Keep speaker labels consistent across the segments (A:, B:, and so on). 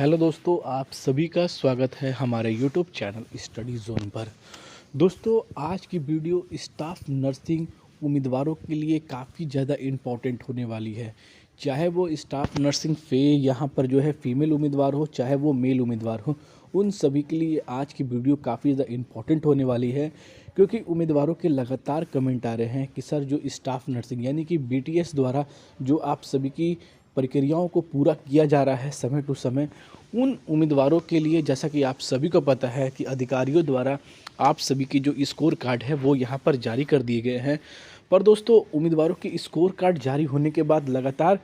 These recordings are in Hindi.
A: हेलो दोस्तों, आप सभी का स्वागत है हमारे यूट्यूब चैनल स्टडी जोन पर। दोस्तों, आज की वीडियो स्टाफ नर्सिंग उम्मीदवारों के लिए काफ़ी ज़्यादा इम्पोर्टेंट होने वाली है। चाहे वो स्टाफ नर्सिंग यहाँ पर जो है फीमेल उम्मीदवार हो, चाहे वो मेल उम्मीदवार हो, उन सभी के लिए आज की वीडियो काफ़ी ज़्यादा इम्पोर्टेंट होने वाली है। क्योंकि उम्मीदवारों के लगातार कमेंट आ रहे हैं कि सर जो स्टाफ नर्सिंग यानी कि बीटीएस द्वारा जो आप सभी की प्रक्रियाओं को पूरा किया जा रहा है समय टू समय, उन उम्मीदवारों के लिए जैसा कि आप सभी को पता है कि अधिकारियों द्वारा आप सभी की जो स्कोर कार्ड है वो यहाँ पर जारी कर दिए गए हैं। पर दोस्तों, उम्मीदवारों के स्कोर कार्ड जारी होने के बाद लगातार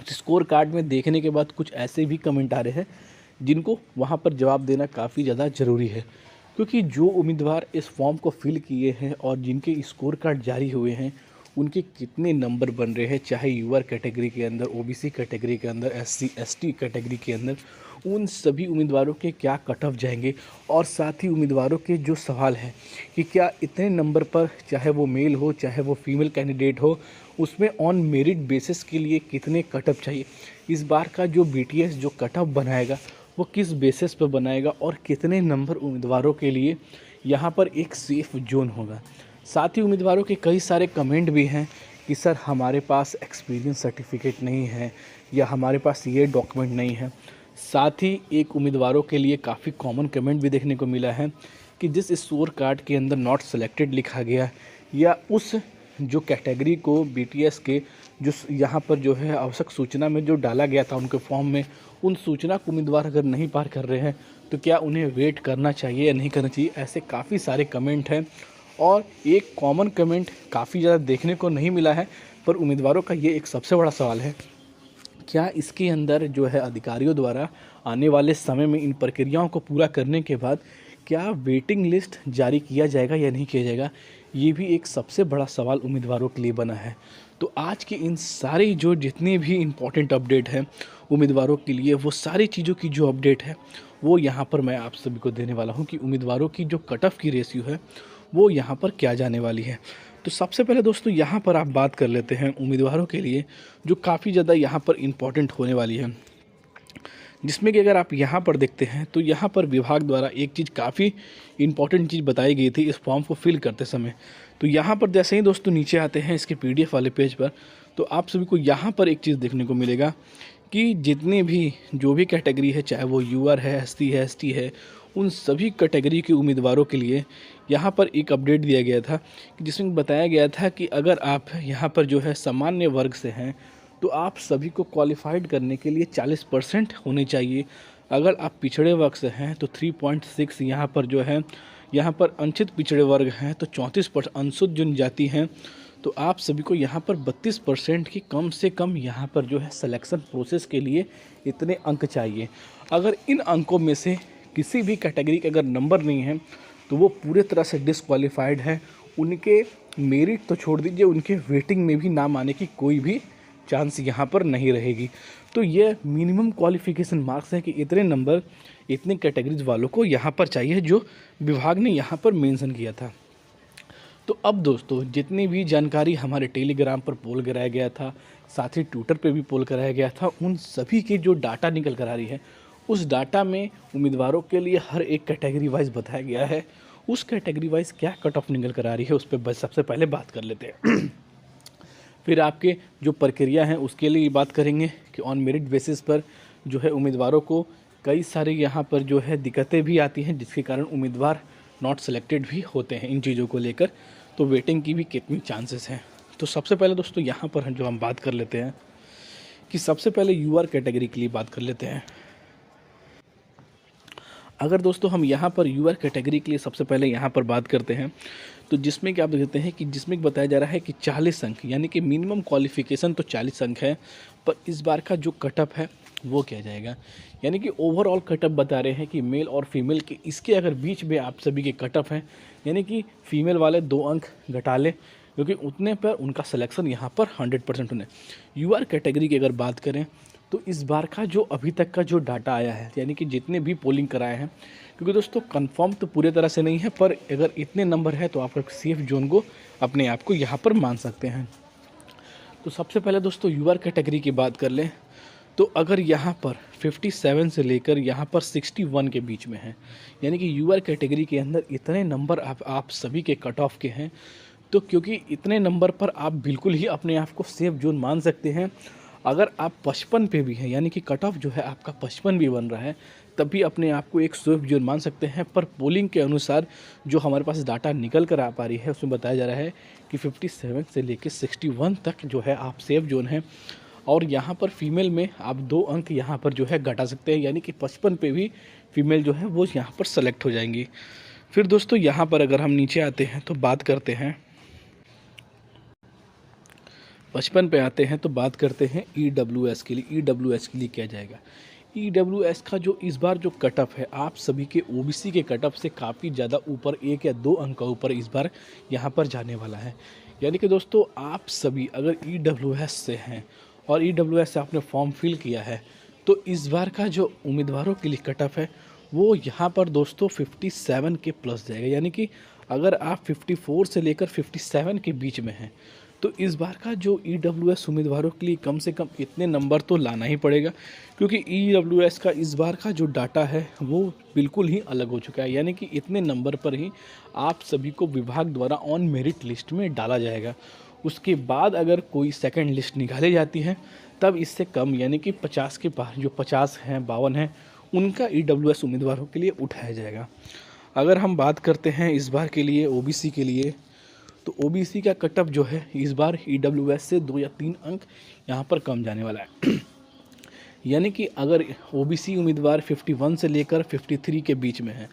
A: स्कोर कार्ड में देखने के बाद कुछ ऐसे भी कमेंट आ रहे हैं जिनको वहाँ पर जवाब देना काफ़ी ज़्यादा ज़रूरी है। क्योंकि जो उम्मीदवार इस फॉर्म को फिल किए हैं और जिनके स्कोर कार्ड जारी हुए हैं, उनके कितने नंबर बन रहे हैं, चाहे यूआर कैटेगरी के अंदर, ओबीसी कैटेगरी के अंदर, एससी एसटी कैटेगरी के अंदर, उन सभी उम्मीदवारों के क्या कट ऑफ जाएंगे। और साथ ही उम्मीदवारों के जो सवाल है कि क्या इतने नंबर पर, चाहे वो मेल हो चाहे वो फीमेल कैंडिडेट हो, उसमें ऑन मेरिट बेसिस के लिए कितने कट ऑफ चाहिए। इस बार का जो बीटीएस जो कट ऑफ बनाएगा वो किस बेसिस पर बनाएगा और कितने नंबर उम्मीदवारों के लिए यहाँ पर एक सेफ जोन होगा। साथ ही उम्मीदवारों के कई सारे कमेंट भी हैं कि सर हमारे पास एक्सपीरियंस सर्टिफिकेट नहीं है या हमारे पास ये डॉक्यूमेंट नहीं है। साथ ही एक उम्मीदवारों के लिए काफ़ी कॉमन कमेंट भी देखने को मिला है कि जिस स्कोर कार्ड के अंदर नॉट सेलेक्टेड लिखा गया या उस जो कैटेगरी को बीटीएस के जो यहाँ पर जो है आवश्यक सूचना में जो डाला गया था उनके फॉर्म में, उन सूचना को उम्मीदवार अगर नहीं पार कर रहे हैं तो क्या उन्हें वेट करना चाहिए या नहीं करना चाहिए। ऐसे काफ़ी सारे कमेंट हैं और एक कॉमन कमेंट काफ़ी ज़्यादा देखने को नहीं मिला है, पर उम्मीदवारों का ये एक सबसे बड़ा सवाल है, क्या इसके अंदर जो है अधिकारियों द्वारा आने वाले समय में इन प्रक्रियाओं को पूरा करने के बाद क्या वेटिंग लिस्ट जारी किया जाएगा या नहीं किया जाएगा। ये भी एक सबसे बड़ा सवाल उम्मीदवारों के लिए बना है। तो आज की इन सारी जो जितने भी इम्पोर्टेंट अपडेट हैं उम्मीदवारों के लिए, वो सारी चीज़ों की जो अपडेट है वो यहाँ पर मैं आप सभी को देने वाला हूँ कि उम्मीदवारों की जो कट ऑफ की रेशियो है वो यहाँ पर क्या जाने वाली है। तो सबसे पहले दोस्तों यहाँ पर आप बात कर लेते हैं उम्मीदवारों के लिए जो काफ़ी ज़्यादा यहाँ पर इम्पॉर्टेंट होने वाली है, जिसमें कि अगर आप यहाँ पर देखते हैं तो यहाँ पर विभाग द्वारा एक चीज़ काफ़ी इम्पॉर्टेंट चीज़ बताई गई थी इस फॉर्म को फिल करते समय। तो यहाँ पर जैसे ही दोस्तों नीचे आते हैं इसके पीडीएफ वाले पेज पर, तो आप सभी को यहाँ पर एक चीज़ देखने को मिलेगा कि जितने भी जो भी कैटेगरी है, चाहे वो यूआर है, एससी है, एसटी है, उन सभी कैटेगरी के उम्मीदवारों के लिए यहाँ पर एक अपडेट दिया गया था जिसमें बताया गया था कि अगर आप यहाँ पर जो है सामान्य वर्ग से हैं तो आप सभी को क्वालिफाइड करने के लिए 40% होने चाहिए। अगर आप पिछड़े वर्ग से हैं तो 3.6 यहाँ पर जो है, यहाँ पर अंशित पिछड़े वर्ग हैं तो 34%, अनुसूचित जनजाति हैं तो आप सभी को यहाँ पर 32% की कम से कम यहाँ पर जो है सिलेक्शन प्रोसेस के लिए इतने अंक चाहिए। अगर इन अंकों में से किसी भी कैटेगरी के अगर नंबर नहीं है तो वो पूरे तरह से डिसक्वालीफाइड है। उनके मेरिट तो छोड़ दीजिए, उनके वेटिंग में भी नाम आने की कोई भी चांस यहाँ पर नहीं रहेगी। तो ये मिनिमम क्वालिफिकेशन मार्क्स है कि इतने नंबर इतने कैटेगरीज वालों को यहाँ पर चाहिए जो विभाग ने यहाँ पर मेंशन किया था। तो अब दोस्तों जितनी भी जानकारी हमारे टेलीग्राम पर पोल कराया गया था, साथ ही ट्विटर पे भी पोल कराया गया था, उन सभी के जो डाटा निकल कर आ रही है उस डाटा में उम्मीदवारों के लिए हर एक कैटेगरी वाइज बताया गया है। उस कैटेगरी वाइज क्या कट ऑफ निकल कर आ रही है उस पर सबसे पहले बात कर लेते हैं। फिर आपके जो प्रक्रिया हैं उसके लिए बात करेंगे कि ऑन मेरिट बेसिस पर जो है उम्मीदवारों को कई सारे यहाँ पर जो है दिक्कतें भी आती हैं जिसके कारण उम्मीदवार नॉट सेलेक्टेड भी होते हैं इन चीज़ों को लेकर। तो वेटिंग की भी कितनी चांसेस हैं। तो सबसे पहले दोस्तों यहाँ पर जो हम बात कर लेते हैं कि सबसे पहले यूआर कैटेगरी के लिए बात कर लेते हैं। अगर दोस्तों हम यहाँ पर यूआर कैटेगरी के लिए सबसे पहले यहाँ पर बात करते हैं तो जिसमें कि आप देखते हैं कि जिसमें बताया जा रहा है कि 40 अंक यानी कि मिनिमम क्वालिफिकेशन तो 40 अंक है, पर इस बार का जो कटअप है वो क्या जाएगा, यानी कि ओवरऑल कटअप बता रहे हैं कि मेल और फीमेल के इसके अगर बीच में आप सभी के कटअप हैं, यानी कि फीमेल वाले 2 अंक घटा लें क्योंकि उतने पर उनका सिलेक्शन यहाँ पर 100% होने। यूआर कैटेगरी की अगर बात करें तो इस बार का जो अभी तक का जो डाटा आया है, यानी कि जितने भी पोलिंग कराए हैं, क्योंकि दोस्तों कंफर्म तो पूरे तरह से नहीं है, पर अगर इतने नंबर है तो आप एक सेफ जोन को अपने आप को यहाँ पर मान सकते हैं। तो सबसे पहले दोस्तों यूआर कैटेगरी की बात कर लें तो अगर यहाँ पर 57 से लेकर यहाँ पर 61 के बीच में है, यानी कि यूआर कैटेगरी के अंदर इतने नंबर आप सभी के कट ऑफ के हैं, तो क्योंकि इतने नंबर पर आप बिल्कुल ही अपने आप को सेफ जोन मान सकते हैं। अगर आप 55 पे भी हैं, यानी कि कट ऑफ जो है आपका 55 भी बन रहा है, तब भी अपने आप को एक सेफ जोन मान सकते हैं। पर पोलिंग के अनुसार जो हमारे पास डाटा निकल कर आ पा रही है, उसमें बताया जा रहा है कि 57 से लेकर 61 तक जो है आप सेफ जोन हैं। और यहाँ पर फीमेल में आप 2 अंक यहाँ पर जो है घटा सकते हैं, यानी कि 55 पे भी फीमेल जो है वो यहाँ पर सेलेक्ट हो जाएंगी। फिर दोस्तों यहाँ पर अगर हम नीचे आते हैं तो बात करते हैं 55 पे आते हैं तो बात करते हैं EWS के लिए। EWS के लिए क्या जाएगा? EWS का जो इस बार जो कट ऑफ है, आप सभी के OBC के कट ऑफ से काफ़ी ज़्यादा ऊपर, 1 या 2 अंक का ऊपर इस बार यहाँ पर जाने वाला है। यानी कि दोस्तों आप सभी अगर EWS से हैं और EWS से आपने फॉर्म फिल किया है, तो इस बार का जो उम्मीदवारों के लिए कट ऑफ है वो यहाँ पर दोस्तों 57 के प्लस जाएगा। यानी कि अगर आप 54 से लेकर 57 के बीच में हैं, तो इस बार का जो EWS उम्मीदवारों के लिए कम से कम इतने नंबर तो लाना ही पड़ेगा, क्योंकि EWS का इस बार का जो डाटा है वो बिल्कुल ही अलग हो चुका है। यानी कि इतने नंबर पर ही आप सभी को विभाग द्वारा ऑन मेरिट लिस्ट में डाला जाएगा। उसके बाद अगर कोई सेकंड लिस्ट निकाली जाती है, तब इससे कम यानी कि 50 के पार जो 50 हैं, 52 हैं, उनका EWS उम्मीदवारों के लिए उठाया जाएगा। अगर हम बात करते हैं इस बार के लिए OBC के लिए, तो OBC का कट ऑफ जो है इस बार EWS से 2 या 3 अंक यहाँ पर कम जाने वाला है। यानी कि अगर OBC उम्मीदवार 51 से लेकर 53 के बीच में है,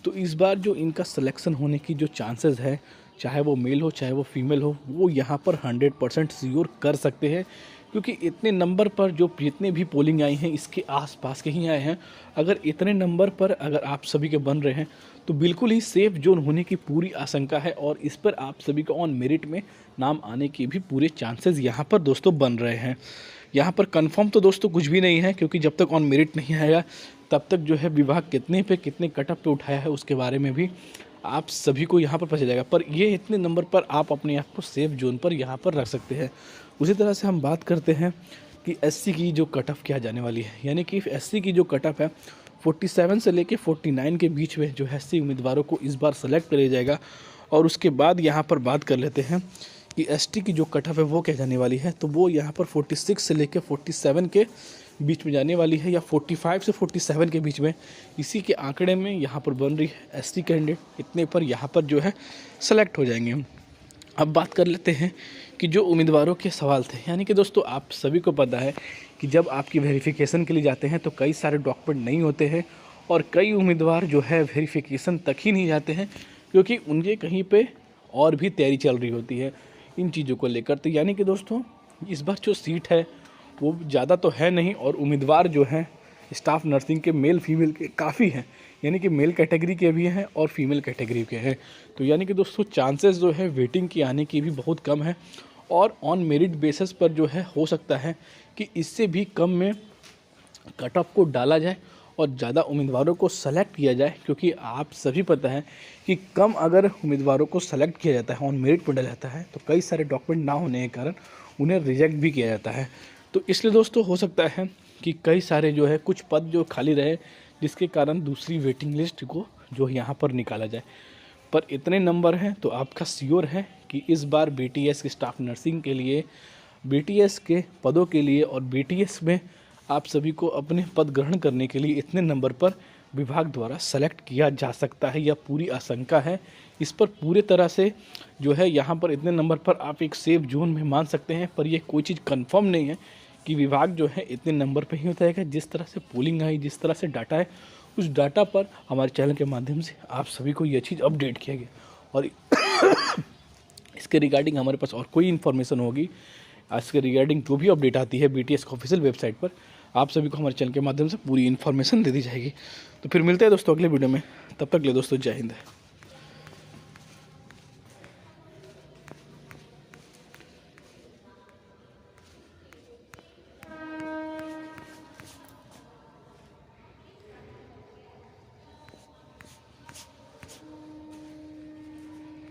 A: तो इस बार जो इनका सिलेक्शन होने की जो चांसेस है, चाहे वो मेल हो चाहे वो फीमेल हो, वो यहाँ पर 100% श्योर कर सकते हैं। क्योंकि इतने नंबर पर जो जितने भी पोलिंग आई हैं इसके आसपास के ही आए हैं। अगर इतने नंबर पर अगर आप सभी के बन रहे हैं, तो बिल्कुल ही सेफ जोन होने की पूरी आशंका है और इस पर आप सभी को ऑन मेरिट में नाम आने के भी पूरे चांसेस यहाँ पर दोस्तों बन रहे हैं। यहाँ पर कंफर्म तो दोस्तों कुछ भी नहीं है, क्योंकि जब तक ऑन मेरिट नहीं आएगा तब तक जो है विभाग कितने कट ऑफ पे उठाया है उसके बारे में भी आप सभी को यहाँ पर पता चलेगा। पर ये इतने नंबर पर आप अपने आप को सेफ जोन पर यहाँ पर रख सकते हैं। उसी तरह से हम बात करते हैं कि SC की जो कट ऑफ क्या जाने वाली है। यानी कि SC की जो कट ऑफ है 47 से लेके 49 के बीच में जो SC उम्मीदवारों को इस बार सेलेक्ट किया जाएगा। और उसके बाद यहाँ पर बात कर लेते हैं कि ST की जो कट ऑफ है वो क्या जाने वाली है, तो वो यहाँ पर 46 से लेकर 47 के बीच में जाने वाली है, या 45 से 47 के बीच में, इसी के आंकड़े में यहाँ पर बन रही है। ST कैंडिडेट इतने पर यहाँ पर जो है सेलेक्ट हो जाएंगे हम। अब बात कर लेते हैं कि जो उम्मीदवारों के सवाल थे, यानी कि दोस्तों आप सभी को पता है कि जब आपकी वेरिफिकेशन के लिए जाते हैं तो कई सारे डॉक्यूमेंट नहीं होते हैं, और कई उम्मीदवार जो है वेरिफिकेशन तक ही नहीं जाते हैं, क्योंकि उनके कहीं पे और भी तैयारी चल रही होती है इन चीज़ों को लेकर। तो यानी कि दोस्तों इस बार जो सीट है वो ज़्यादा तो है नहीं, और उम्मीदवार जो हैं स्टाफ नर्सिंग के मेल फीमेल के काफ़ी हैं, यानी कि मेल कैटेगरी के भी हैं और फीमेल कैटेगरी के हैं। तो यानी कि दोस्तों चांसेस जो है वेटिंग के आने की भी बहुत कम है, और ऑन मेरिट बेसिस पर जो है हो सकता है कि इससे भी कम में कट ऑफ को डाला जाए और ज़्यादा उम्मीदवारों को सेलेक्ट किया जाए। क्योंकि आप सभी पता है कि कम अगर उम्मीदवारों को सेलेक्ट किया जाता है, ऑन मेरिट पर डाला जाता है, तो कई सारे डॉक्यूमेंट ना होने के कारण उन्हें रिजेक्ट भी किया जाता है। तो इसलिए दोस्तों हो सकता है कि कई सारे जो है कुछ पद जो खाली रहे, जिसके कारण दूसरी वेटिंग लिस्ट को जो यहाँ पर निकाला जाए। पर इतने नंबर हैं तो आपका श्योर है कि इस बार BTS की स्टाफ नर्सिंग के लिए, BTS के पदों के लिए और BTS में आप सभी को अपने पद ग्रहण करने के लिए इतने नंबर पर विभाग द्वारा सेलेक्ट किया जा सकता है, या पूरी आशंका है। इस पर पूरे तरह से जो है यहाँ पर इतने नंबर पर आप एक सेफ जोन में मान सकते हैं। पर यह कोई चीज़ कंफर्म नहीं है कि विभाग जो है इतने नंबर पर ही बताएगा। जिस तरह से पोलिंग आई, जिस तरह से डाटा है, उस डाटा पर हमारे चैनल के माध्यम से आप सभी को यह चीज़ अपडेट किया गया। और इसके रिगार्डिंग हमारे पास और कोई इन्फॉर्मेशन होगी, इसके रिगार्डिंग जो भी अपडेट आती है BTS की ऑफिशियल वेबसाइट पर, आप सभी को हमारे चैनल के माध्यम से पूरी इन्फॉर्मेशन दे दी जाएगी। तो फिर मिलते हैं दोस्तों अगले वीडियो में, तब तक ले दोस्तों जय हिंद।